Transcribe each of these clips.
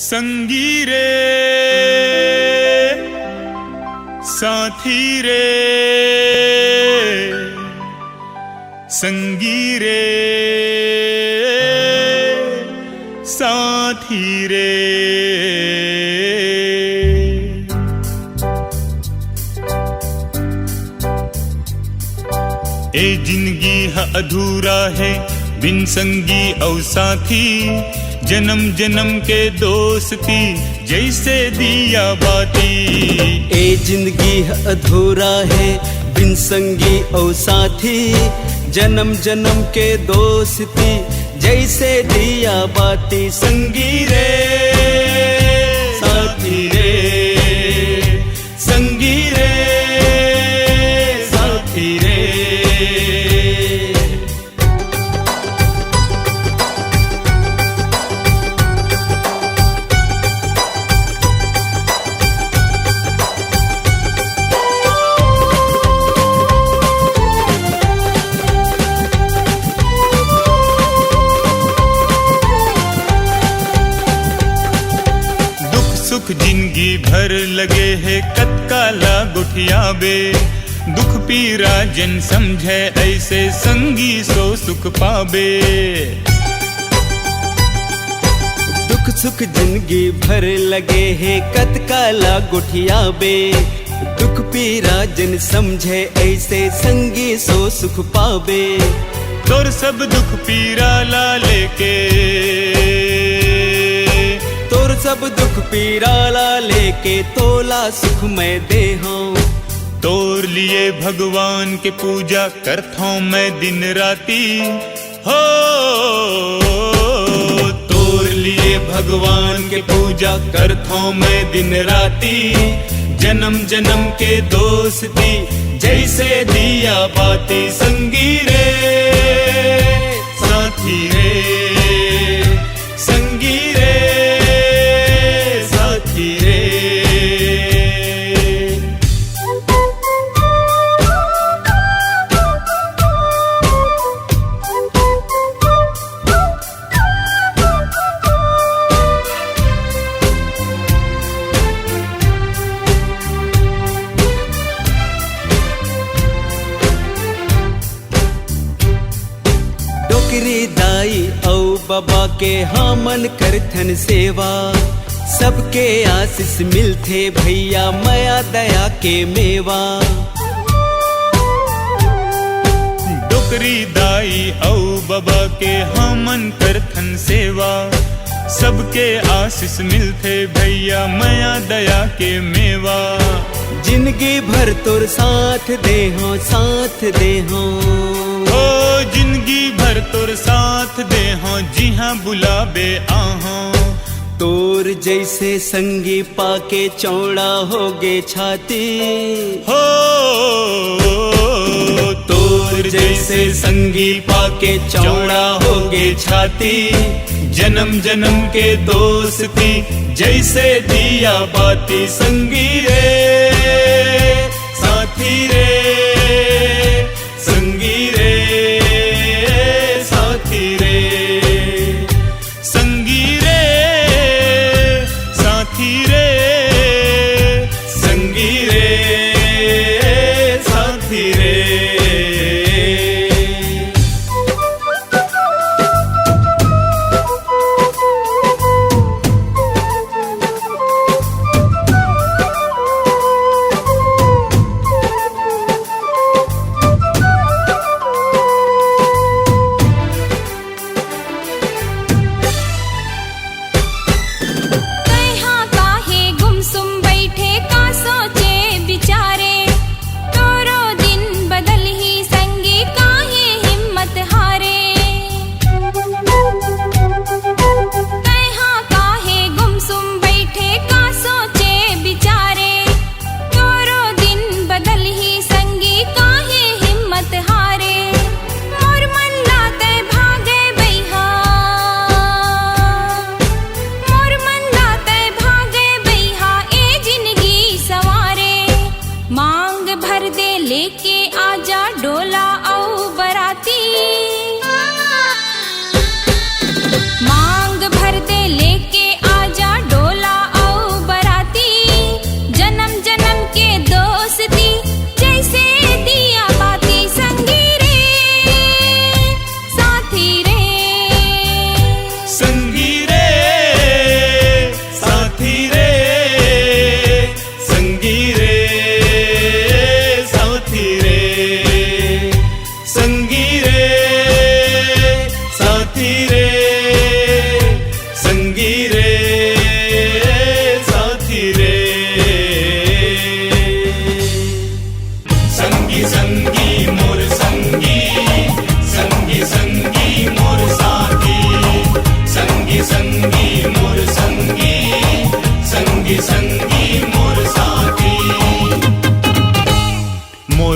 संगी रे साथी रे संगी रे साथी रे। ए जिंदगी है अधूरा है बिन संगी और साथी, जन्म जन्म के दोस्ती जैसे दिया बाती। ए जिंदगी अधूरा है बिन संगी और साथी, जन्म जन्म के दोस्ती जैसे दिया बाती। संगी रे साथी रे संगी रे साथी रे। सुख जिंदगी भर लगे है कतकाला गुठिया बे, दुख पीरा जन समझे ऐसे संगी सो सुख पाबे। दुख सुख जिंदगी भर लगे है कतकाला गुठिया बे, दुख पीरा जन समझे ऐसे संगी सो सुख पाबे। तोर सब दुख पीरा ला लेके, तोर सब दुख पीरा ला लेके तोला सुख मैं दे हूँ। तोर लिए भगवान के पूजा करता हूँ मैं दिन राती हो। तोर लिए भगवान के पूजा करता हूँ मैं दिन राती, जन्म जन्म के दोस्ती जैसे दिया बाती। संगी रे साथी रे संगी रे साथी रे। डोकरी दाई औ बाबा के हमन करथन सेवा, सबके आशीष मिलथे भैया माया दया के मेवा। डोकरी दाई औ बाबा के हमन करथन सेवा, सबके आशीष मिलथे भैया माया दया के मेवा। जिंदगी भर तोर साथ दे हो साथ दे हो, ओ जिंदगी भर तोर साथ दे हो जिहाँ बुलाबे आहो। तोर जैसे संगी पाके चौड़ा होगे छाती हो। तोर जैसे संगी पाके चौड़ा होगे छाती, जन्म जन्म के दोस्ती जैसे दिया बाती। संगी रे साथी रे संगी रे साथी रे संगी रे साथी रे संगी रे साथी रे।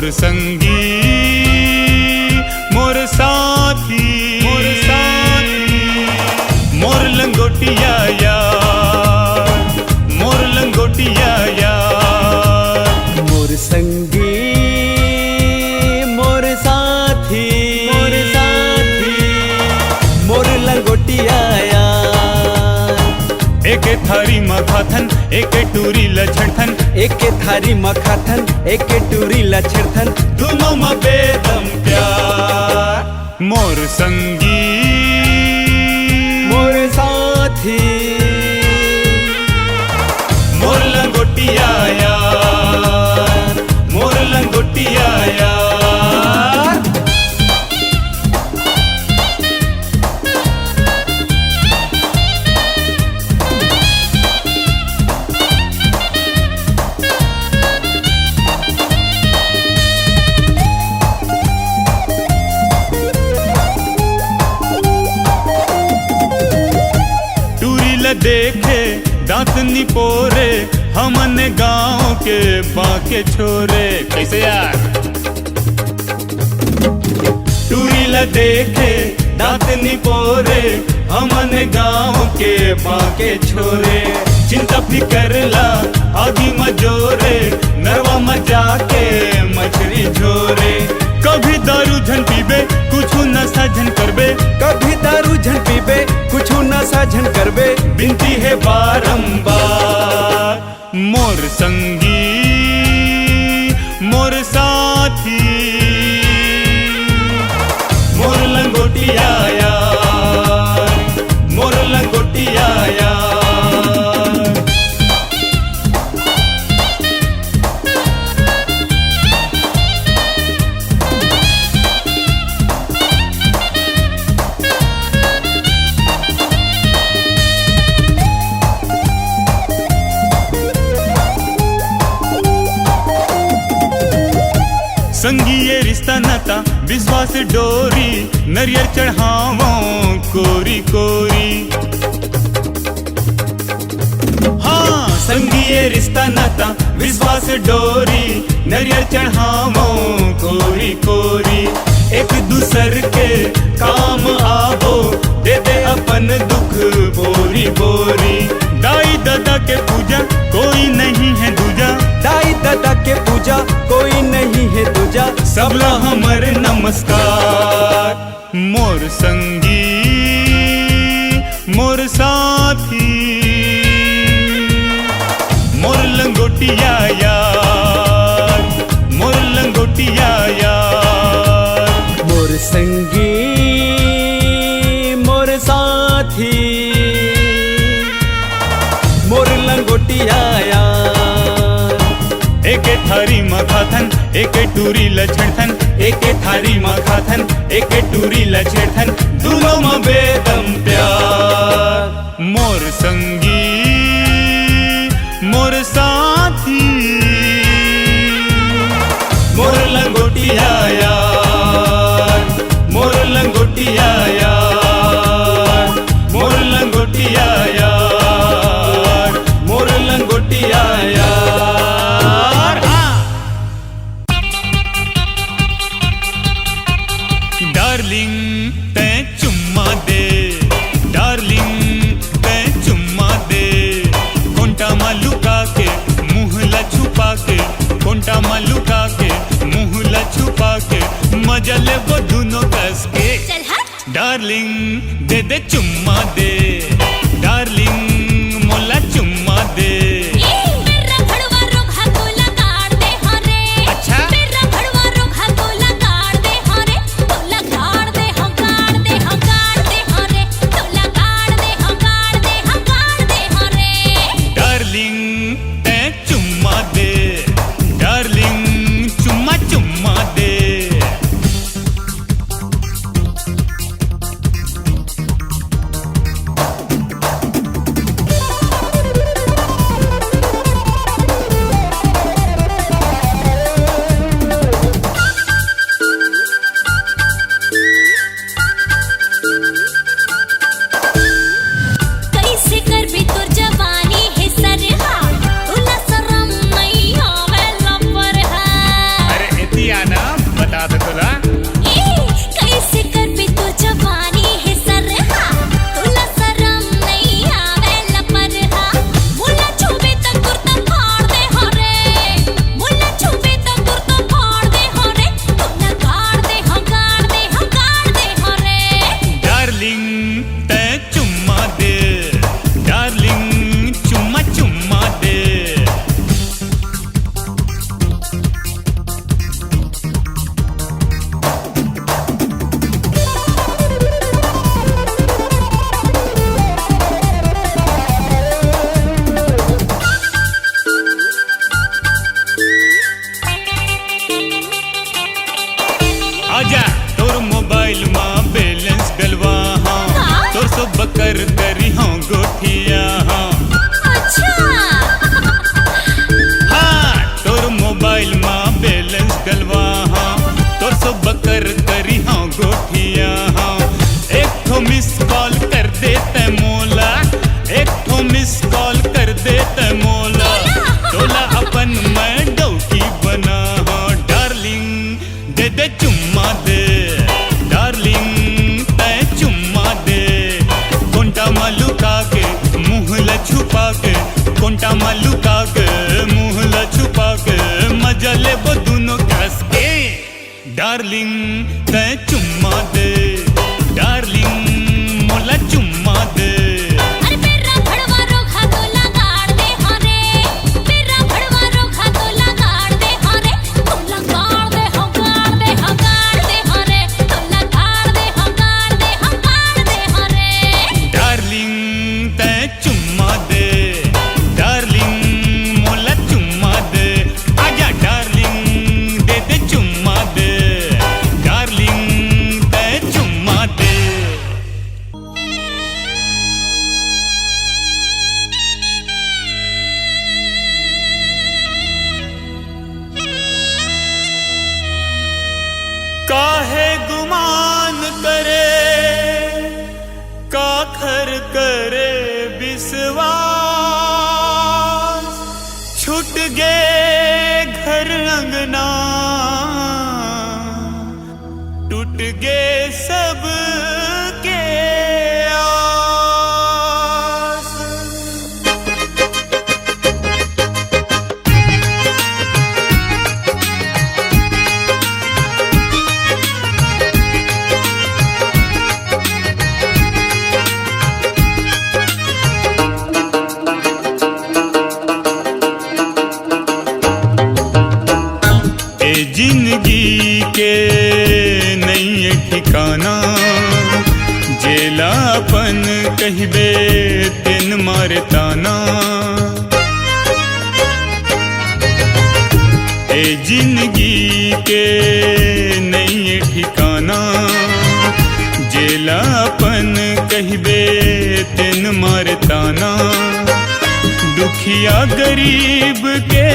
मोर संगी मोर साथी मोर लंगोटिया यार मोर लंगोटिया यार मोर संगी मोर साथी मोर लंगोटिया यार। एक थारी मखाथन एक टूरी लछड़थन एक थारी मखाथन एक टूरी लछड़थन दोनों में बेदम प्यार। मोर संगी मोर साथी मोर लंगोटिया यार मोर लंगोटिया यार। देखे दांत निपोरे हमन गांव के बाके छोरे। कैसे यार टूरी ला देखे दांत निपोरे हमन गांव के बाके छोरे। चिंता फिकर ला आगी मजोरे नरवा मजा के मछरी झोरे। कभी दारू झन पीबे कुछ नशा झन करबे कभी दारू झन पीबे कुछ नशा झन करबे। बिनती है बारंबार मोर संगी मोर साथी मोर लंगोटिया यार मोर लंगोटिया यार। संगी ये रिश्ता नाता विश्वास डोरी नरियर चढ़ावो कोरी कोरी। हाँ संगी ये रिश्ता नाता विश्वास डोरी नरियर चढ़ावो कोरी कोरी। एक दूसर के काम आवो दे दे अपन दुख बोरी बोरी। दाई दादा के पूजा कोई नहीं है दूजा दाई दादा के पूजा कोई नहीं है दूजा। सबला हमर नमस्कार मोर संगी मोर साथी मोर लंगोटिया यार मोर लंगोटिया यार। मोर संगी मोर साथी मोर लंगोटिया यार। एक थारी मखाथन एक टूरी लछड़थन एक थारी मखाथन एक टूरी लछड़थन दोनों में बेदम प्यार। मोर संगी मोर साथी मोर लंगोटिया यार मोर लंगोटिया यार मोर लंगोटिया यार मोर लंगोटिया यार। डार्लिंग तै चुम्मा दे डार्लिंग तै चुम्मा दे। कोंटा मालुका के मुँहला छुपा के कोंटा मालुका के मुँहला छुपा के मजा ले वो दोनों कस के। डार्लिंग दे दे चुम्मा दे डार्लिंग मोला चुम्मा दे। कोंटा मलुका के मुहला छुपा के मजा ले वो दोनों कस के डार्लिंग ते चुम्मा दे डार्लिंग मोला चुम्मा दे अरे पेरा भड़वा रोखा तो लगाड़ दे हरे पेरा भड़वा रोखा तो लगाड़ दे हरे तो लगाड़ दे हगाड़ दे हगाड़ दे हरे तो लगाड़ दे हगाड़ दे हगाड़ दे हरे डार्लिंग ते चुम्मा दे डार्लिंग मोला चुम्मा दे आजा डार्लिंग दे दे चुम्मा दे डार्लिंग ते चुम्मा दे काहे गुमान करे काखर करे विश्वास छूट गए घर अंगना टूट गए सब के आस जिंदगी के नहीं ठिकाना जेलापन कहबे तिन मारताना ए जिंदगी के नहीं ठिकाना जेलापन कहबे तिन मारताना दुखिया गरीब के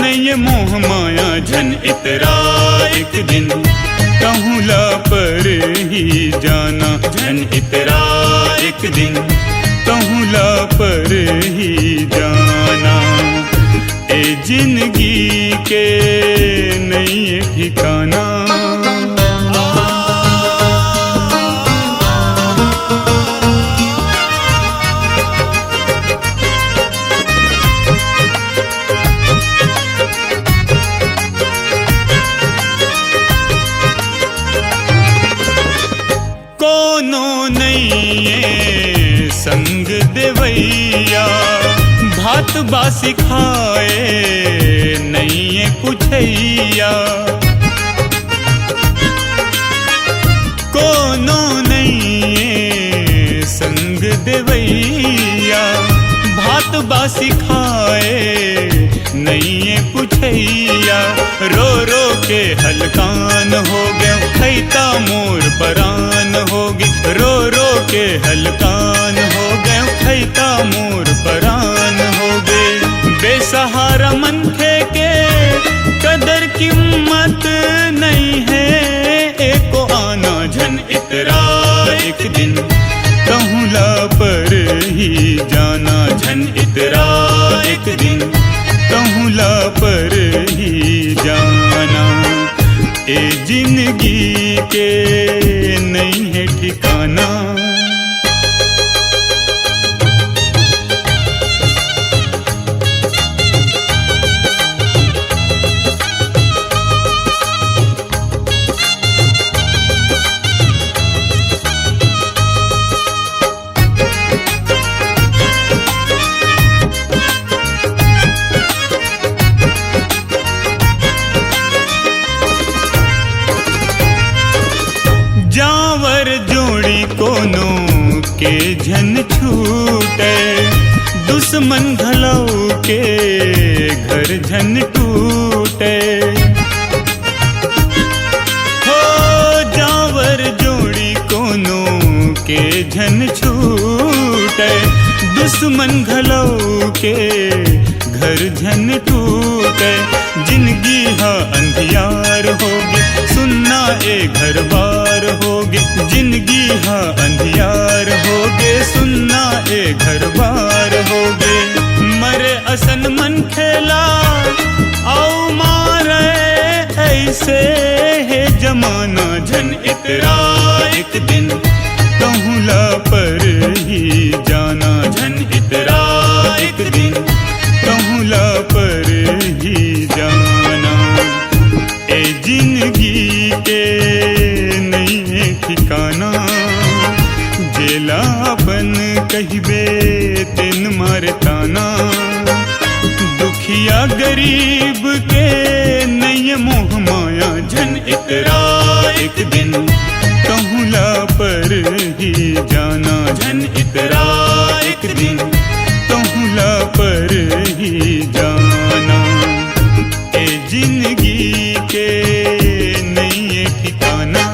नहीं मोह माया झन इतरा एक दिन कहूला पर ही जाना झन इतरा एक दिन कहूला पर ही जाना ए जिंदगी के नहीं ठिकाना कोनो नहीं संग देवैया भात बासी खाए नहीं कुछैया कोनो नहीं संग देवैया भात बासी खाए नहीं पुछैया रो रो के हलकान हो गया खैता मोर परान होगी रो रो के हलकान हो गया खैता मोर परान होगे बेसहारा मनखे के कदर कीमत नहीं है एको आना झन इतरा एक दिन कहूला पर ही जाना झन इतरा एक दिन कहूला पर ही जाना ए जिंदगी के नहीं है ठिकाना जावर जोड़ी कोनो के झन छूटे दुश्मन घलऊ के घर झन टूटे हो जावर जोड़ी कोनो के झन छूटे दुश्मन घलऊ के घर झन टूटे जिंदगी हा अंधियार होगी सुनना ए घर बार होगी जिंदगी हा अंधियार होगे सुनना ए घर बार होगे मरे असन मन खेला आओ मारे ऐसे है जमाना झन इतरा एक दिन कहूला पर ही जाना झन इतरा एक दिन ठिकाना। दुखिया गरीब के नहीं मोह माया झन इतरा एक दिन कहूला पर ही जाना। झन इतरा एक दिन कहूला पर ही जाना। ए जिंदगी के नहीं ये ठिकाना।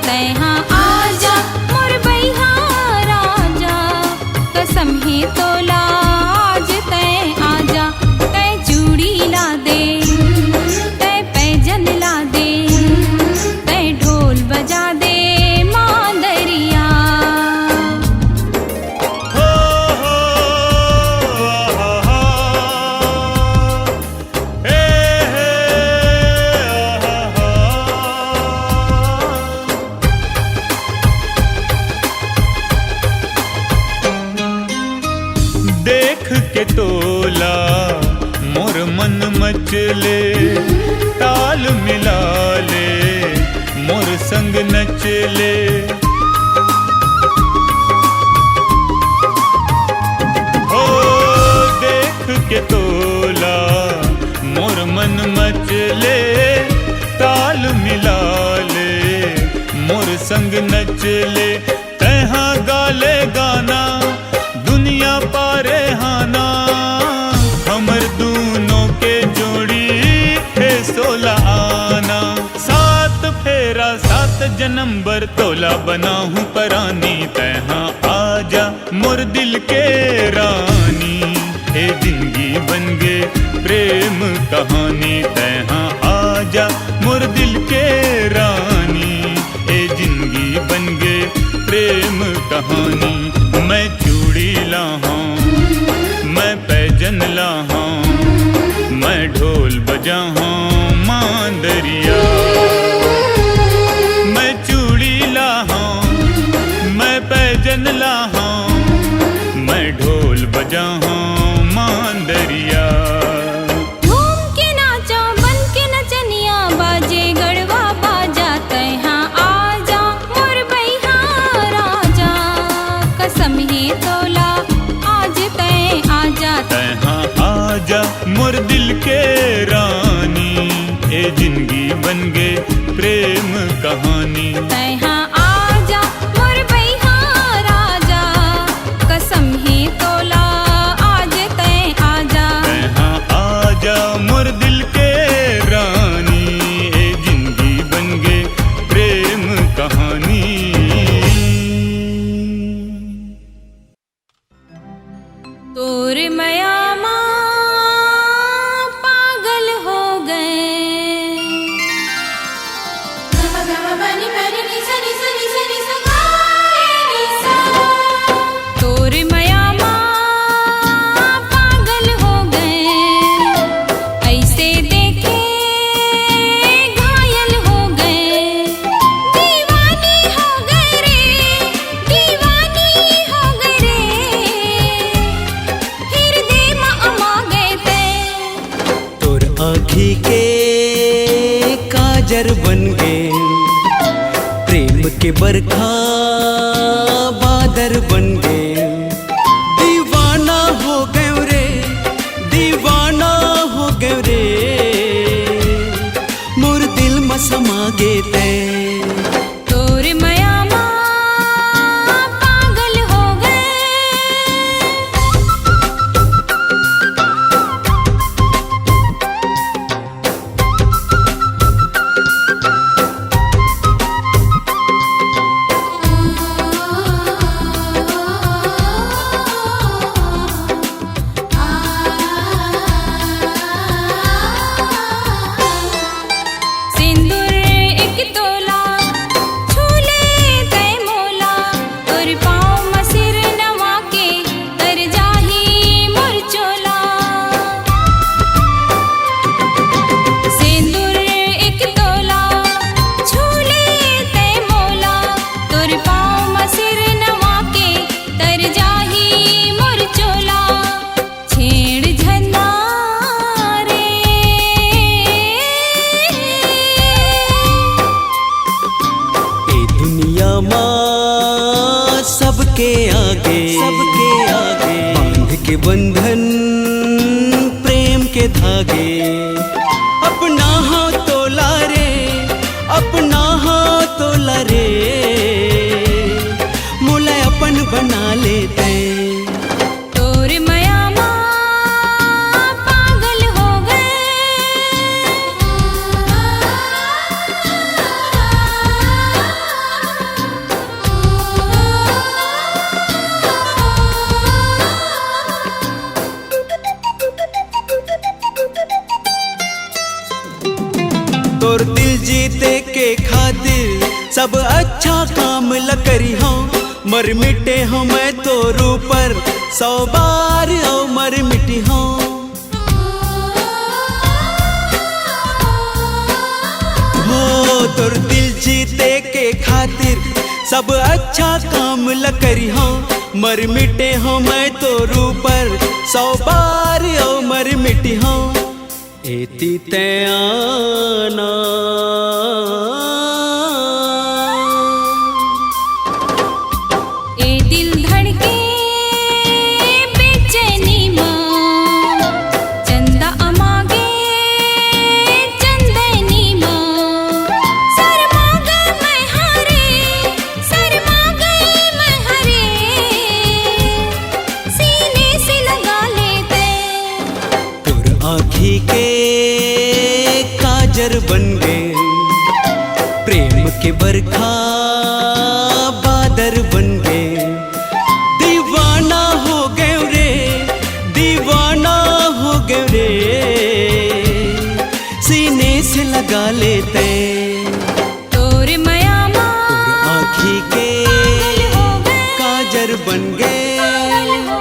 तैहा आजा मोर बैहा राजा कसम ही तोला आज तै आजा तै चूड़ी ला दे तै पैजन ला दे तै ढोल बजा दे मांदरिया देख के तोला मोर मन मचले ताल मिला ले मोर संग नचले हो देख के तोला मोर मन मचले ताल मिला ले मोर संग नचले तैहा गाले गाना दुनिया पारे हाना हमर दूनों के जोड़ी है 16 आना 7 फेरा 7 जन्म बर तोला बना हूँ परानी तैहा आजा मोर दिल के रानी हे जिंदगी बन गे प्रेम कहानी तैहा आजा मोर दिल के रानी हे जिंदगी बन गे प्रेम कहानी मैं चूड़ी ला हूँ मैं पैजन ला हूँ मैं ढोल बजा हूँ मांदरिया मैं चूड़ी ला हूँ मैं पैजन ला हूँ मैं ढोल बजा हूँ मांदरिया झूम के नाचा बन के नचनिया बाजे गढ़वा बाजा तैहा आजा मोर बैहा राजा कसम ही तोला आज तै आजा तैहा आजा मोर दिल के रानी ए जिंदगी बन गे प्रेम कहानी तैहा आजा मोर बैहा राजा कसम ही तोला आज तै आजा तैहा आजा मोर दिल के रानी ए जिंदगी बन गे प्रेम कहानी तोर मया माँ पागल हो गए तोर मया माँ पागल हो गए ऐसे देखे घायल हो गए दीवानी हो गए रे दीवानी हो गए रे हृदय में अमा गए थे तोर आँखी के काजर बन गे प्रेम के बरखा बादर बन गे दीवाना हो गए रे दीवाना हो गए रे मोर दिल में समा गे ते तोर मया माँ पागल हो गए सिंदूर एक तोला छूले तय मोला तोर पाँव मसिर नवा के तर जाही मोर चोला सिंदूर एक तोला छूले तय मोला तोर पाँव मसिर नवा के तर जाही मोर चोला छेड़ झंडा रे ए दुनिया माँ सबके आगे बांध के बंधन प्रेम के धागे अपना हाथ तोला रे अपना हाथ तोला रे मोला अपन बना लेते तोर मया माँ पागल हो गए सब अच्छा काम ल करी हो, मर मिटे हो मैं तोर ऊपर 100 बार ओ मर मिटी हो। हो तोर दिल जीते के खातिर सब अच्छा काम ल करी हो, मर मिटे हो मैं तोर ऊपर 100 बार ओ मर मिटी हो। एती ते आना ए दिल धड़के बेचैनी माँ, चंदा अमागे चंदनी माँ। शर्मा गए मैं हरे, शर्मा गए मैं हरे, सीने से लगा लेते। तोर आँखी के काजर बन गए, प्रेम के बरखा बादर बन गए। दीवाना हो गए रे, दीवाना हो गए रे, सीने से लगा लेते। तोर मयामा तोर आँखी के पागल हो गए, काजर बन गए। पागल हो